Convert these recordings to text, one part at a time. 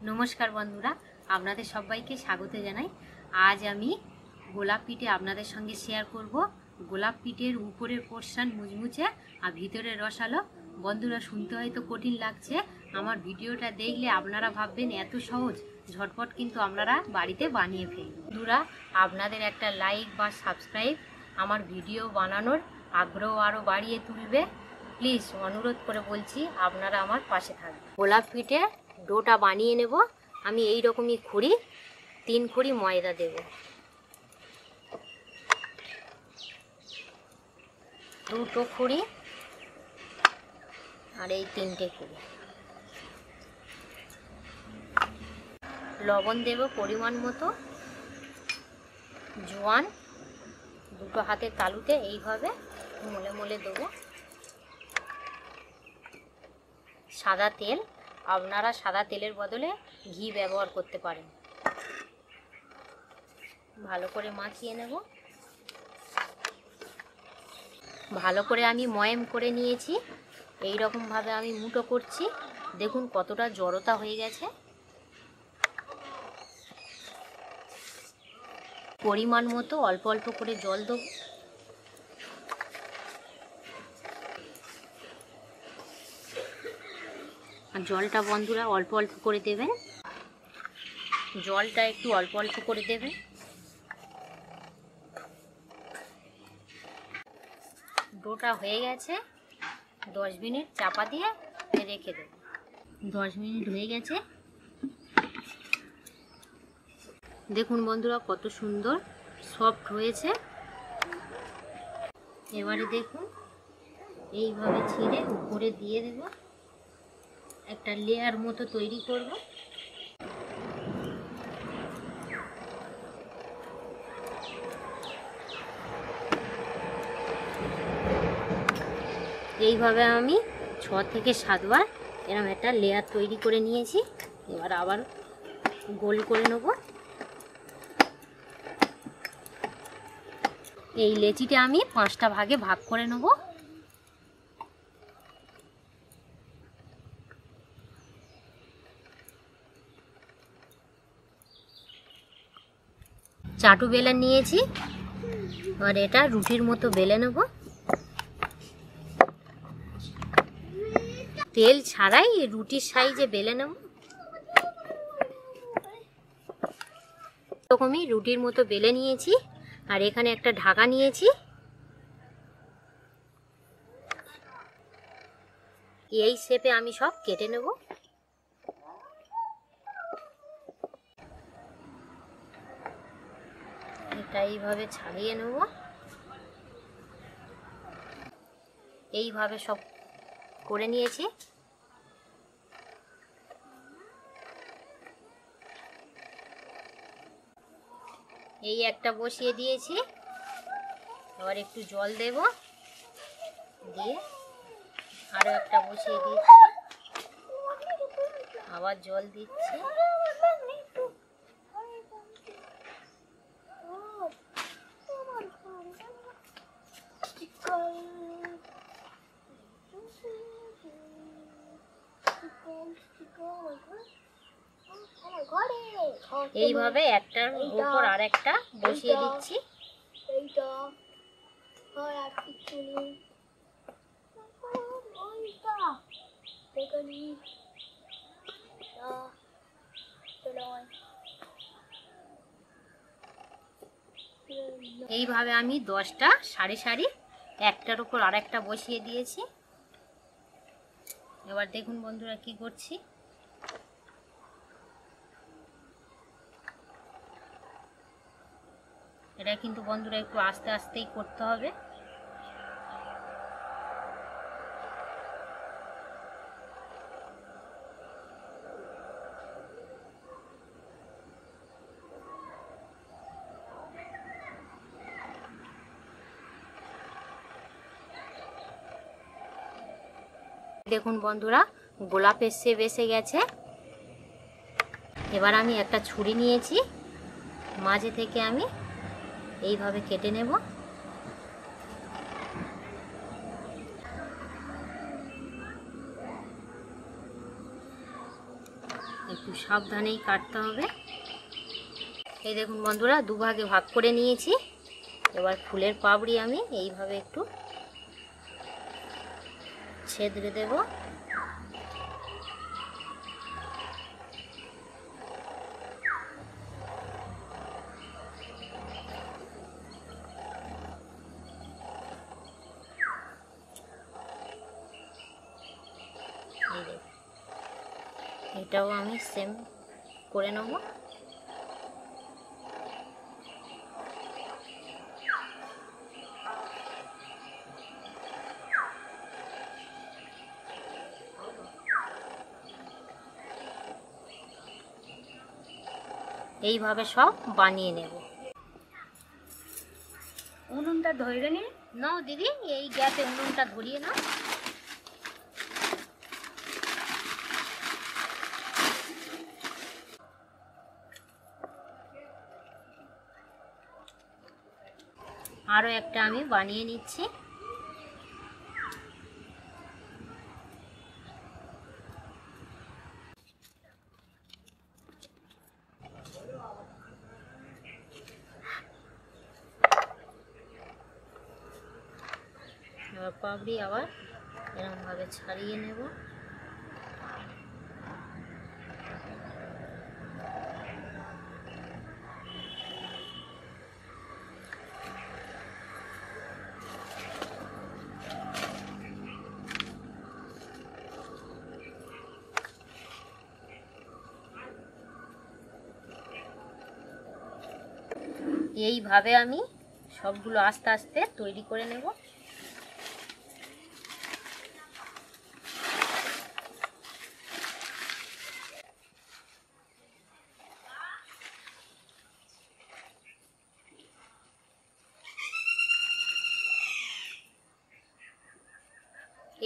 नमस्कार बंधुरा आपनादेर सबाइके स्वागत जानाई। आज आमी गोलाप पिठे आपनादेर संगे शेयर करब। गोलाप पिठेर ऊपरेर पोर्शन मुचमुचे और भितरे रसालो। बंधुरा सुनते हयतो कठिन लागछे, आमार भिडियोटा देखले आपनारा भाबबेन एत सहज, झटपट किन्तु आपनारा बाड़ीते बानिये फेलबेन। बंधुरा आपनादेर एकटा लाइक बा सबस्क्राइब आमार भिडियो बानानोर आग्रह आरो बाड़िये तुलबे। प्लिज अनुरोध करे बोलছি আপনারা আমার পাশে থাকবেন। গোলাপ পিঠে ডোটা বানিয়ে নেব। আমি এই রকমই খড়ি 3 খড়ি ময়দা দেব, 2 খড়ি আর এই 3টে খড়ি। লবণ দেব পরিমাণ মতো, জোয়ান দুটো হাতের তালুতে এইভাবে মলে মলে দেব। সাদা তেল, আপনারা সাদা তেলের বদলে ঘি ব্যবহার করতে পারেন। ভালো করে মাখিয়ে নেব। ভালো করে আমি ময়াম করে নিয়েছি। এই রকম ভাবে আমি মুঠো করছি। দেখুন কতটা জড়তা হয়ে গেছে। পরিমাণ মতো অল্প অল্প করে জল দেব। আর জলটা বন্ধুরা অল্প অল্প করে দেবেন। জলটা একটু অল্প অল্প করে দেবেন। ডোটা হয়ে গেছে, 10 মিনিট চাপা দিয়ে রেখে দেব। 10 মিনিট হয়ে গেছে। দেখুন বন্ধুরা কত সুন্দর সফট হয়েছে। এবারে দেখুন এইভাবে ছিঁড়ে উপরে দিয়ে দেব। একটা লেয়ার মতো তৈরি করব। এইভাবে আমি 6 থেকে 7 বার এরকম একটা লেয়ার তৈরি করে নিয়েছি। এবার আবার গোল করে নেব। এই লেচিটা আমি 5টা ভাগে ভাগ করে নেব। চাটু বেলন নিয়েছি, আর এটা রুটির মতো বেলে নেব। তেল ছাড়াই রুটির সাইজে বেলে নেব। এরকমই রুটির মতো বেলে নিয়েছি। আর এখানে একটা ঢাকা নিয়েছি। এই শেপে আমি সব কেটে নেব। এটা এইভাবে ছাড়িয়ে নেব। এইভাবে সব করে নিয়েছি। এই একটা বসিয়ে দিয়েছি। আবার একটু জল দেব, দিয়ে আরো একটা বসিয়ে দিচ্ছি। আবার জল দিচ্ছি। এইভাবে একটার উপর আর একটা বসিয়ে দিচ্ছি। এইভাবে আমি 10টা সারি সারি একটার উপর আর একটা বসিয়ে দিয়েছি। এবার দেখুন বন্ধুরা কি করছি। এটা কিন্তু বন্ধুরা একটু আস্তে আস্তেই করতে হবে। দেখুন বন্ধুরা গোলাপের শেপ এসে গেছে। এবার আমি একটা ছুরি নিয়েছি, মাঝে থেকে আমি এইভাবে কেটে নেব। একটু সাবধানেই কাটতে হবে। এই দেখুন বন্ধুরা, দুভাগে ভাগ করে নিয়েছি। এবার ফুলের পাপড়ি আমি এইভাবে একটু ছেদরে দেব। এটাও আমি সেম করে নেব। এইভাবে সব বানিয়ে নেব। উনুনটা ধরে নি নাও দিদি, এই গ্যাসে উনুনটা ধরিয়ে নাও। আরো একটা আমি বানিয়ে নিচ্ছি। এবার পাপড়ি আবার এরকম ভাবে ছাড়িয়ে নেব। এইভাবে আমি সবগুলো আস্তে আস্তে তৈরি করে নেব।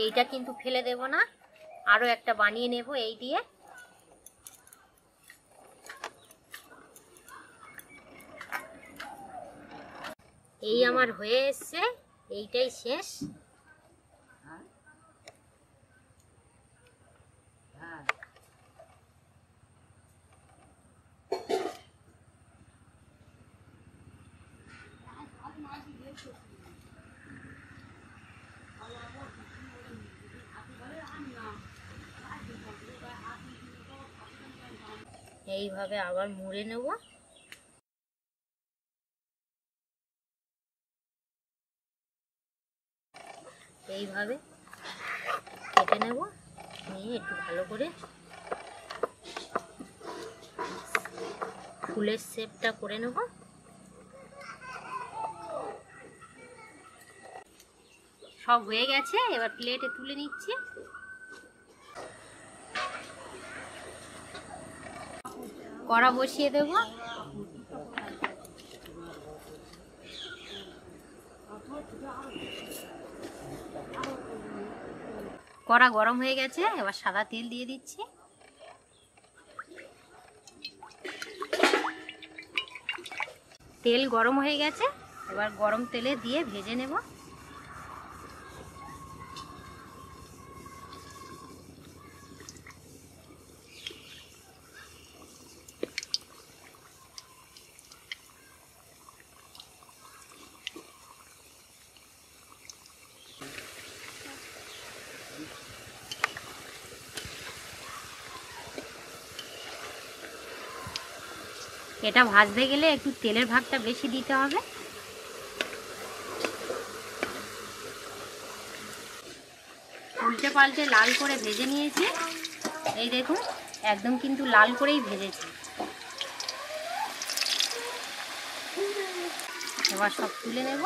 এইটা কিন্তু ফেলে দেব না, আরো একটা বানিয়ে নেব এই দিয়ে। এই আমার হয়ে এসছে, এইটাই শেষ। এইভাবে আবার মুড়ে নেব। এইভাবে কেটে নেব, নিয়ে একটু ভালো করে ফুলের শেপটা করে নেব। সব হয়ে গেছে, এবার প্লেটে তুলে নিচ্ছি। কড়া বসিয়ে দেব। কড়া গরম হয়ে গেছে, এবার সাদা তেল দিয়ে দিচ্ছি। তেল গরম হয়ে গেছে, এবার গরম তেলে দিয়ে ভেজে নেব। এটা ভাজতে গেলে একটু তেলের ভাগটা বেশি দিতে হবে। উল্টে পাল্টে লাল করে ভেজে নিয়েছি। এই দেখুন, একদম কিন্তু লাল করেই ভেজেছি। এবার সব তুলে নেব।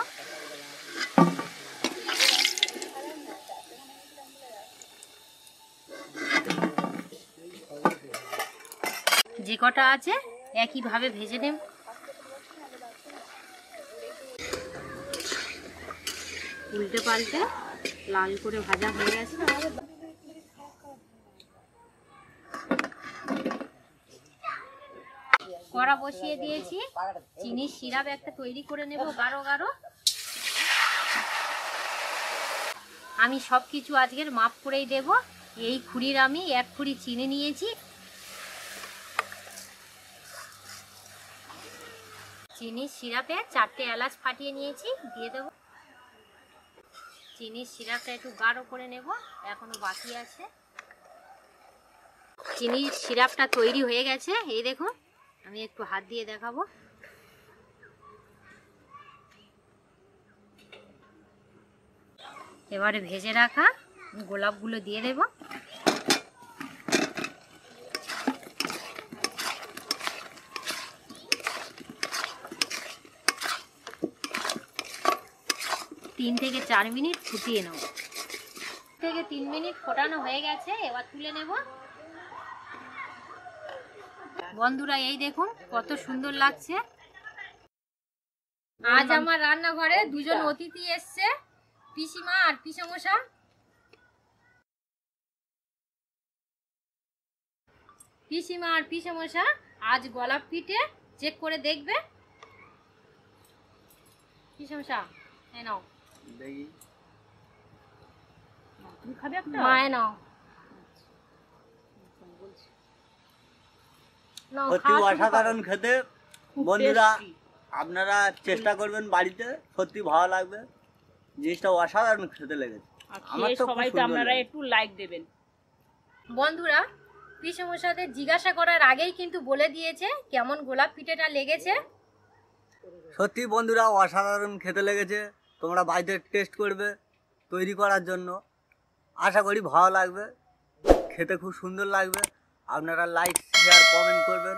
যে কটা আছে একইভাবে ভেজে নেব। উল্টে পাল্টে লাল করে ভাজা হয়ে গেছে। কড়া বসিয়ে দিয়েছি, চিনির সিরাপ একটা তৈরি করে নেব গাঢ় গাঢ়। আমি সব কিছু আজকের মাপ করেই দেব। এই খুঁড়ির আমি 1 খুঁড়ি চিনি নিয়েছি, চিনির সিরাপে 4টে এলাচ ফাটিয়ে নিয়েছি, দিয়ে দেবো। চিনির সিরাপটা একটু গাঢ় করে নেব, এখনো বাকি আছে। চিনির সিরাপটা তৈরি হয়ে গেছে, এই দেখুন, আমি একটু হাত দিয়ে দেখাবো। এবারে ভেজে রাখা গোলাপগুলো দিয়ে দেব। তিন থেকে 4 মিনিট ফুটিয়ে নেব। 3 মিনিট ফোটানো হয়ে গেছে, এবার তুলে নেব। বন্ধুরা এই দেখুন কত সুন্দর লাগছে। আজ আমার রান্নাঘরে দুজন অতিথি এসছে, পিসিমা আর পিসমশা। পিসিমা আর পিসমশা আজ গোলাপ পিঠে চেক করে দেখবে। পিসমশা এই নাও, দেখি তুমি খাবে একটা? মায়ে নাও। নাও, সত্যি খাওয়া শুরু করো। অসাধারণ খেতে। বন্ধুরা আপনারা চেষ্টা করবেন বাড়িতে, সত্যি ভালো লাগবে। জিনিসটা অসাধারণ খেতে লেগেছে। আর আমার খেয়ে তো খুব সবাই তো সুন্দর আপনারা লেগেছে। একটু লাইক দেবেন। বন্ধুরা পিসমশাদের জিজ্ঞাসা করার আগেই কিন্তু বলে দিয়েছে কেমন গোলাপ পিঠেটা লেগেছে। সত্যি বন্ধুরা অসাধারণ খেতে লেগেছে। তোমরা বাড়িতে টেস্ট করবে তৈরি করার জন্য, আশা করি ভালো লাগবে, খেতে খুব সুন্দর লাগবে। আপনারা লাইক শেয়ার কমেন্ট করবেন।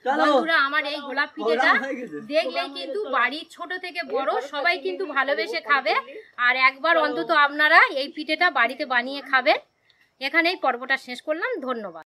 বন্ধুরা আমার এই গোলাপ পিঠেটা দেখলেই কিন্তু বাড়ির ছোট থেকে বড় সবাই কিন্তু ভালোবেসে খাবে। আর একবার অন্তত আপনারা এই পিঠেটা বাড়িতে বানিয়ে খাবেন। এখানেই পর্বটা শেষ করলাম, ধন্যবাদ।